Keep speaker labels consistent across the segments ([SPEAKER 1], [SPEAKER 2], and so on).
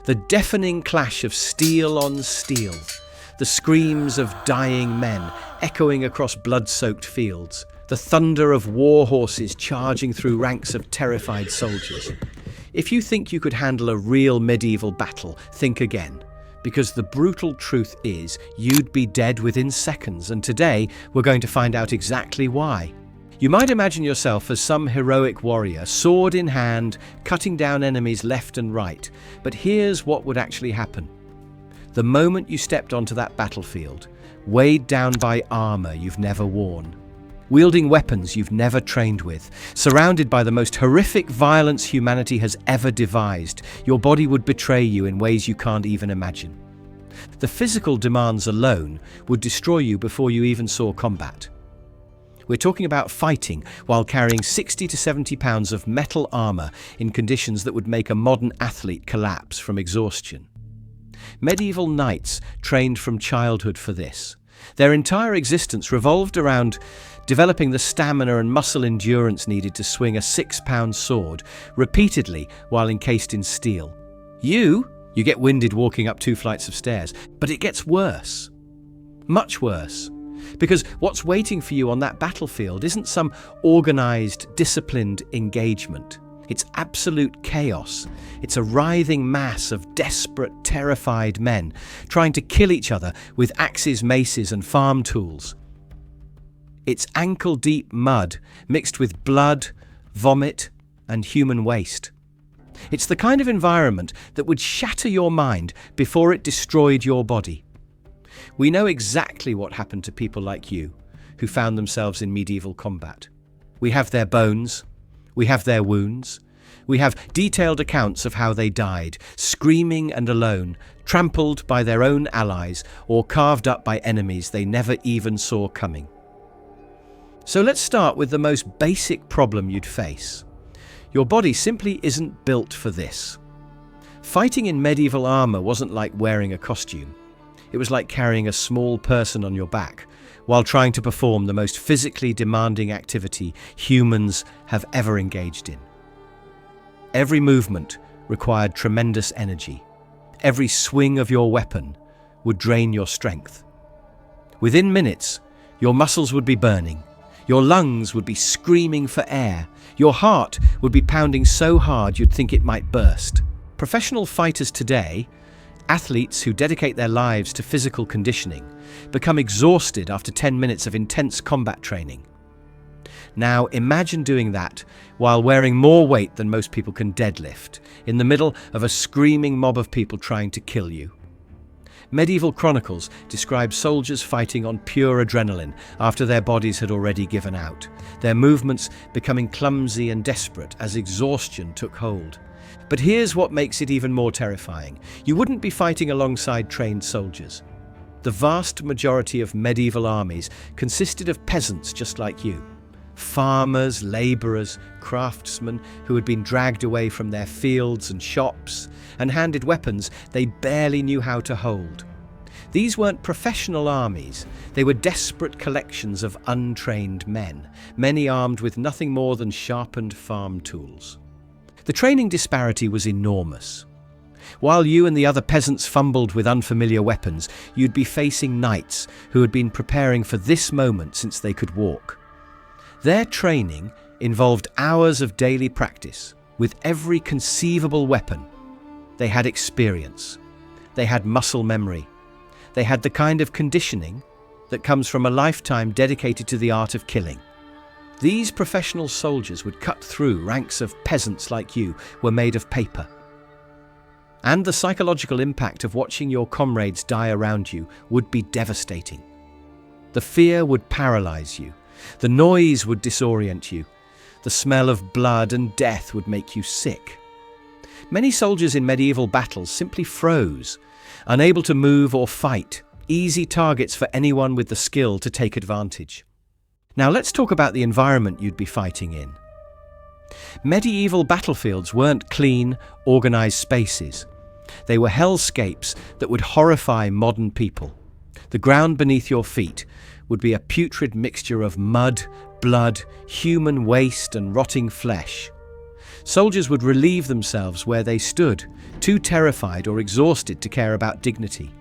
[SPEAKER 1] The deafening clash of steel on steel, the screams of dying men echoing across blood-soaked fields, the thunder of war horses charging through ranks of terrified soldiers. If you think you could handle a real medieval battle, think again. Because the brutal truth is, you'd be dead within seconds, and today we're going to find out exactly why. You might imagine yourself as some heroic warrior, sword in hand, cutting down enemies left and right. But here's what would actually happen. The moment you stepped onto that battlefield, weighed down by armor you've never worn, wielding weapons you've never trained with, surrounded by the most horrific violence humanity has ever devised, your body would betray you in ways you can't even imagine. The physical demands alone would destroy you before you even saw combat. We're talking about fighting while carrying 60 to 70 pounds of metal armor in conditions that would make a modern athlete collapse from exhaustion. Medieval knights trained from childhood for this. Their entire existence revolved around developing the stamina and muscle endurance needed to swing a 6-pound sword repeatedly while encased in steel. You get winded walking up 2 flights of stairs, but it gets worse. Much worse. Because what's waiting for you on that battlefield isn't some organized, disciplined engagement. It's absolute chaos. It's a writhing mass of desperate, terrified men trying to kill each other with axes, maces, and farm tools. It's ankle-deep mud mixed with blood, vomit, and human waste. It's the kind of environment that would shatter your mind before it destroyed your body. We know exactly what happened to people like you who found themselves in medieval combat. We have their bones, we have their wounds, we have detailed accounts of how they died, screaming and alone, trampled by their own allies or carved up by enemies they never even saw coming. So let's start with the most basic problem you'd face. Your body simply isn't built for this. Fighting in medieval armor wasn't like wearing a costume. It was like carrying a small person on your back while trying to perform the most physically demanding activity humans have ever engaged in. Every movement required tremendous energy. Every swing of your weapon would drain your strength. Within minutes, your muscles would be burning. Your lungs would be screaming for air. Your heart would be pounding so hard you'd think it might burst. Professional fighters today, athletes who dedicate their lives to physical conditioning, become exhausted after 10 minutes of intense combat training. Now imagine doing that while wearing more weight than most people can deadlift, in the middle of a screaming mob of people trying to kill you. Medieval chronicles describe soldiers fighting on pure adrenaline after their bodies had already given out, their movements becoming clumsy and desperate as exhaustion took hold. But here's what makes it even more terrifying. You wouldn't be fighting alongside trained soldiers. The vast majority of medieval armies consisted of peasants just like you. Farmers, labourers, craftsmen who had been dragged away from their fields and shops and handed weapons they barely knew how to hold. These weren't professional armies. They were desperate collections of untrained men, many armed with nothing more than sharpened farm tools. The training disparity was enormous. While you and the other peasants fumbled with unfamiliar weapons, you'd be facing knights who had been preparing for this moment since they could walk. Their training involved hours of daily practice with every conceivable weapon. They had experience. They had muscle memory. They had the kind of conditioning that comes from a lifetime dedicated to the art of killing. These professional soldiers would cut through ranks of peasants like you were made of paper. And the psychological impact of watching your comrades die around you would be devastating. The fear would paralyze you. The noise would disorient you. The smell of blood and death would make you sick. Many soldiers in medieval battles simply froze, unable to move or fight, easy targets for anyone with the skill to take advantage. Now let's talk about the environment you'd be fighting in. Medieval battlefields weren't clean, organized spaces. They were hellscapes that would horrify modern people. The ground beneath your feet would be a putrid mixture of mud, blood, human waste, and rotting flesh. Soldiers would relieve themselves where they stood, too terrified or exhausted to care about dignity.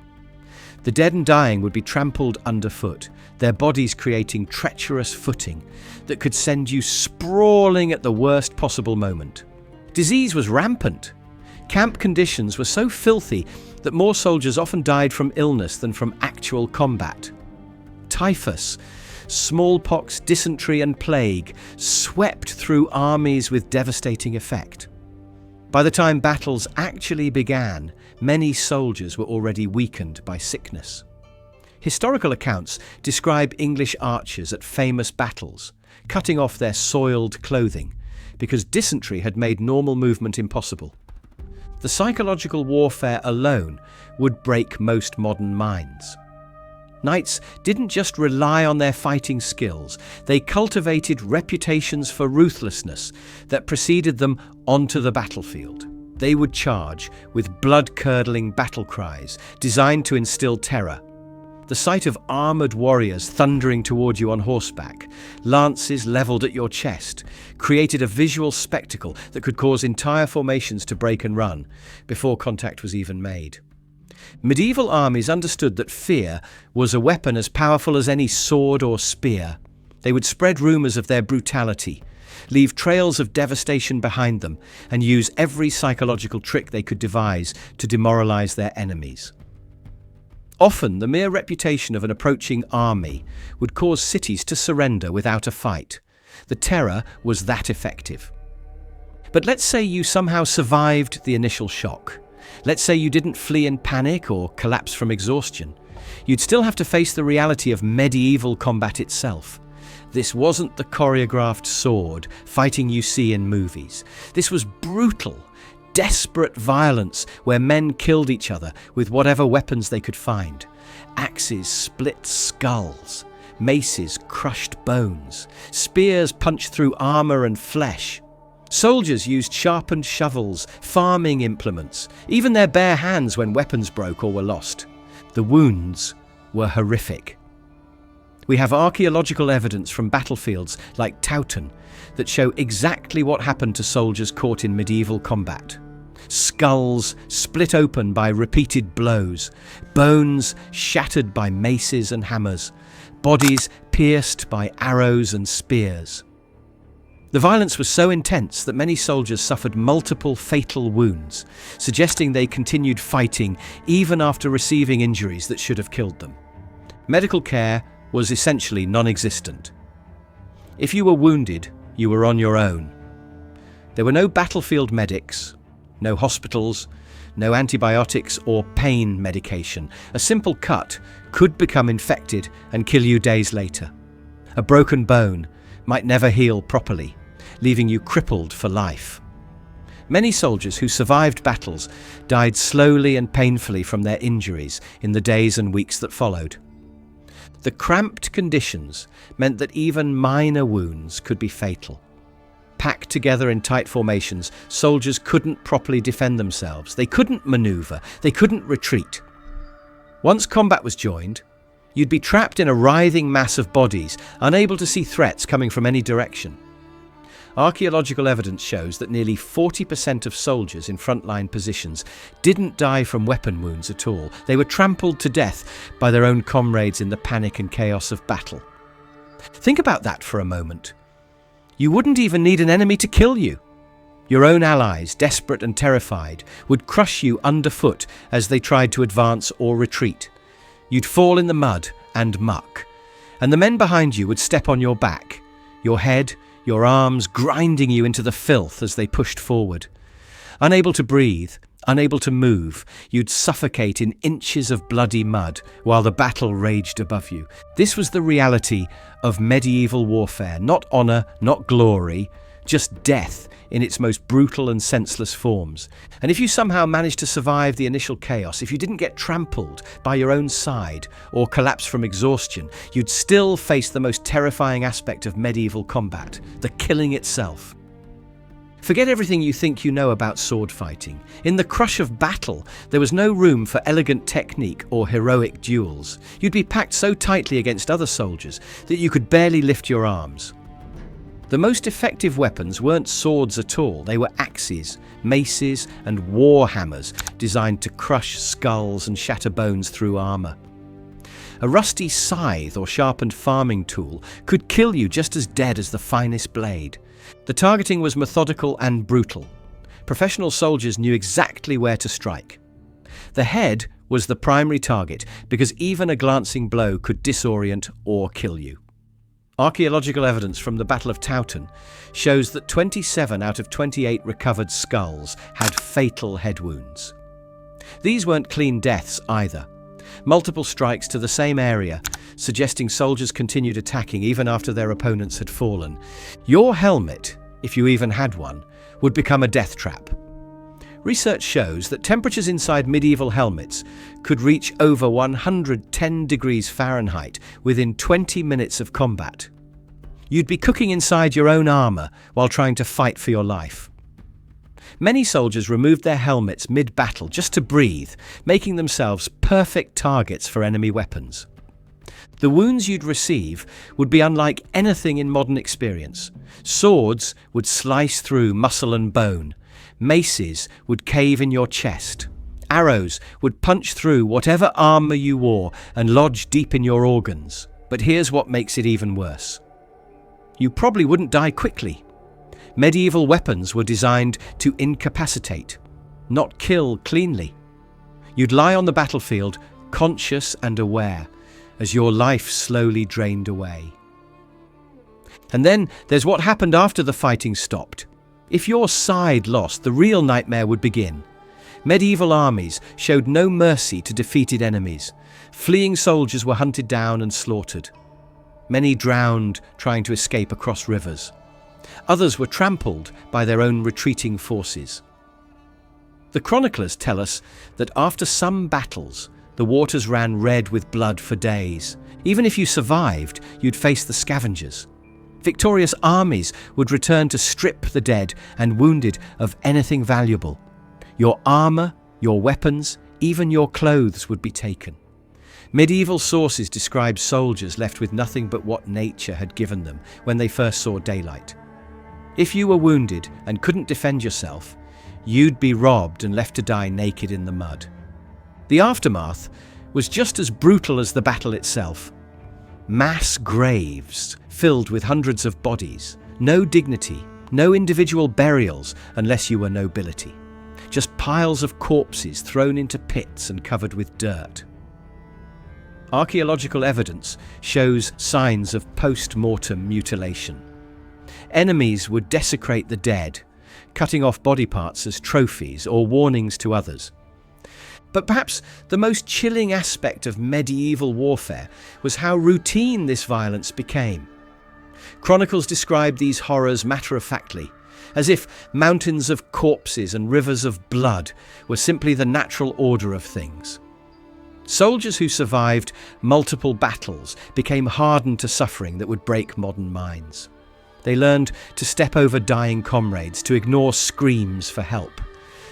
[SPEAKER 1] The dead and dying would be trampled underfoot, their bodies creating treacherous footing that could send you sprawling at the worst possible moment. Disease was rampant. Camp conditions were so filthy that more soldiers often died from illness than from actual combat. Typhus, smallpox, dysentery and plague swept through armies with devastating effect. By the time battles actually began, many soldiers were already weakened by sickness. Historical accounts describe English archers at famous battles, cutting off their soiled clothing, because dysentery had made normal movement impossible. The psychological warfare alone would break most modern minds. Knights didn't just rely on their fighting skills, they cultivated reputations for ruthlessness that preceded them onto the battlefield. They would charge with blood-curdling battle cries designed to instill terror. The sight of armoured warriors thundering toward you on horseback, lances levelled at your chest, created a visual spectacle that could cause entire formations to break and run before contact was even made. Medieval armies understood that fear was a weapon as powerful as any sword or spear. They would spread rumours of their brutality, leave trails of devastation behind them, and use every psychological trick they could devise to demoralise their enemies. Often, the mere reputation of an approaching army would cause cities to surrender without a fight. The terror was that effective. But let's say you somehow survived the initial shock. Let's say you didn't flee in panic or collapse from exhaustion. You'd still have to face the reality of medieval combat itself. This wasn't the choreographed sword fighting you see in movies. This was brutal, desperate violence where men killed each other with whatever weapons they could find. Axes split skulls, maces crushed bones, spears punched through armour and flesh. Soldiers used sharpened shovels, farming implements, even their bare hands when weapons broke or were lost. The wounds were horrific. We have archaeological evidence from battlefields like Towton that show exactly what happened to soldiers caught in medieval combat. Skulls split open by repeated blows, bones shattered by maces and hammers, bodies pierced by arrows and spears. The violence was so intense that many soldiers suffered multiple fatal wounds, suggesting they continued fighting even after receiving injuries that should have killed them. Medical care was essentially non-existent. If you were wounded, you were on your own. There were no battlefield medics, no hospitals, no antibiotics or pain medication. A simple cut could become infected and kill you days later. A broken bone might never heal properly, leaving you crippled for life. Many soldiers who survived battles died slowly and painfully from their injuries in the days and weeks that followed. The cramped conditions meant that even minor wounds could be fatal. Packed together in tight formations, soldiers couldn't properly defend themselves. They couldn't maneuver. They couldn't retreat. Once combat was joined, you'd be trapped in a writhing mass of bodies, unable to see threats coming from any direction. Archaeological evidence shows that nearly 40% of soldiers in frontline positions didn't die from weapon wounds at all. They were trampled to death by their own comrades in the panic and chaos of battle. Think about that for a moment. You wouldn't even need an enemy to kill you. Your own allies, desperate and terrified, would crush you underfoot as they tried to advance or retreat. You'd fall in the mud and muck, and the men behind you would step on your back, your head, your arms grinding you into the filth as they pushed forward. Unable to breathe, unable to move, you'd suffocate in inches of bloody mud while the battle raged above you. This was the reality of medieval warfare, not honour, not glory, just death in its most brutal and senseless forms. And if you somehow managed to survive the initial chaos, if you didn't get trampled by your own side or collapse from exhaustion, you'd still face the most terrifying aspect of medieval combat, the killing itself. Forget everything you think you know about sword fighting. In the crush of battle, there was no room for elegant technique or heroic duels. You'd be packed so tightly against other soldiers that you could barely lift your arms. The most effective weapons weren't swords at all, they were axes, maces, and war hammers designed to crush skulls and shatter bones through armor. A rusty scythe or sharpened farming tool could kill you just as dead as the finest blade. The targeting was methodical and brutal. Professional soldiers knew exactly where to strike. The head was the primary target because even a glancing blow could disorient or kill you. Archaeological evidence from the Battle of Towton shows that 27 out of 28 recovered skulls had fatal head wounds. These weren't clean deaths either. Multiple strikes to the same area, suggesting soldiers continued attacking even after their opponents had fallen. Your helmet, if you even had one, would become a death trap. Research shows that temperatures inside medieval helmets could reach over 110 degrees Fahrenheit within 20 minutes of combat. You'd be cooking inside your own armor while trying to fight for your life. Many soldiers removed their helmets mid-battle just to breathe, making themselves perfect targets for enemy weapons. The wounds you'd receive would be unlike anything in modern experience. Swords would slice through muscle and bone. Maces would cave in your chest. Arrows would punch through whatever armor you wore and lodge deep in your organs. But here's what makes it even worse. You probably wouldn't die quickly. Medieval weapons were designed to incapacitate, not kill cleanly. You'd lie on the battlefield, conscious and aware, as your life slowly drained away. And then there's what happened after the fighting stopped. If your side lost, the real nightmare would begin. Medieval armies showed no mercy to defeated enemies. Fleeing soldiers were hunted down and slaughtered. Many drowned trying to escape across rivers. Others were trampled by their own retreating forces. The chroniclers tell us that after some battles, the waters ran red with blood for days. Even if you survived, you'd face the scavengers. Victorious armies would return to strip the dead and wounded of anything valuable. Your armor, your weapons, even your clothes would be taken. Medieval sources describe soldiers left with nothing but what nature had given them when they first saw daylight. If you were wounded and couldn't defend yourself, you'd be robbed and left to die naked in the mud. The aftermath was just as brutal as the battle itself. Mass graves filled with hundreds of bodies, no dignity, no individual burials unless you were nobility. Just piles of corpses thrown into pits and covered with dirt. Archaeological evidence shows signs of post-mortem mutilation. Enemies would desecrate the dead, cutting off body parts as trophies or warnings to others. But perhaps the most chilling aspect of medieval warfare was how routine this violence became. Chronicles describe these horrors matter-of-factly, as if mountains of corpses and rivers of blood were simply the natural order of things. Soldiers who survived multiple battles became hardened to suffering that would break modern minds. They learned to step over dying comrades, to ignore screams for help,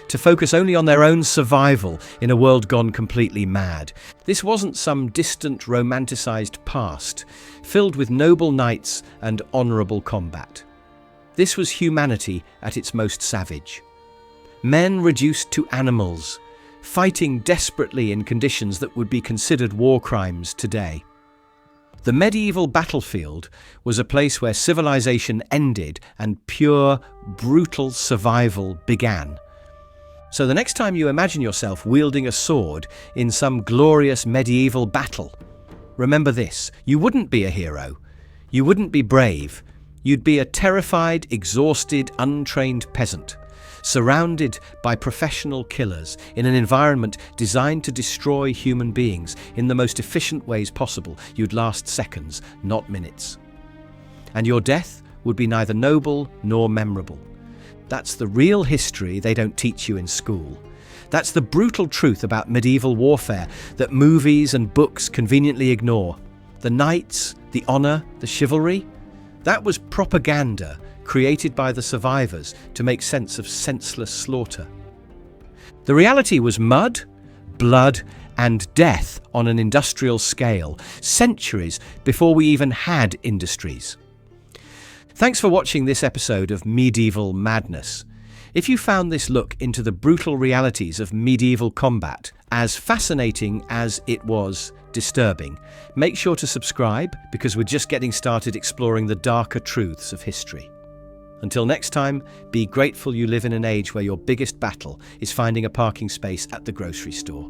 [SPEAKER 1] to focus only on their own survival in a world gone completely mad. This wasn't some distant, romanticized past, filled with noble knights and honorable combat. This was humanity at its most savage. Men reduced to animals, fighting desperately in conditions that would be considered war crimes today. The medieval battlefield was a place where civilization ended and pure, brutal survival began. So the next time you imagine yourself wielding a sword in some glorious medieval battle, remember this: you wouldn't be a hero, you wouldn't be brave, you'd be a terrified, exhausted, untrained peasant, surrounded by professional killers in an environment designed to destroy human beings in the most efficient ways possible. You'd last seconds, not minutes. And your death would be neither noble nor memorable. That's the real history they don't teach you in school. That's the brutal truth about medieval warfare that movies and books conveniently ignore. The knights, the honor, the chivalry, that was propaganda created by the survivors to make sense of senseless slaughter. The reality was mud, blood, and death on an industrial scale, centuries before we even had industries. Thanks for watching this episode of Medieval Madness. If you found this look into the brutal realities of medieval combat as fascinating as it was disturbing, make sure to subscribe because we're just getting started exploring the darker truths of history. Until next time, be grateful you live in an age where your biggest battle is finding a parking space at the grocery store.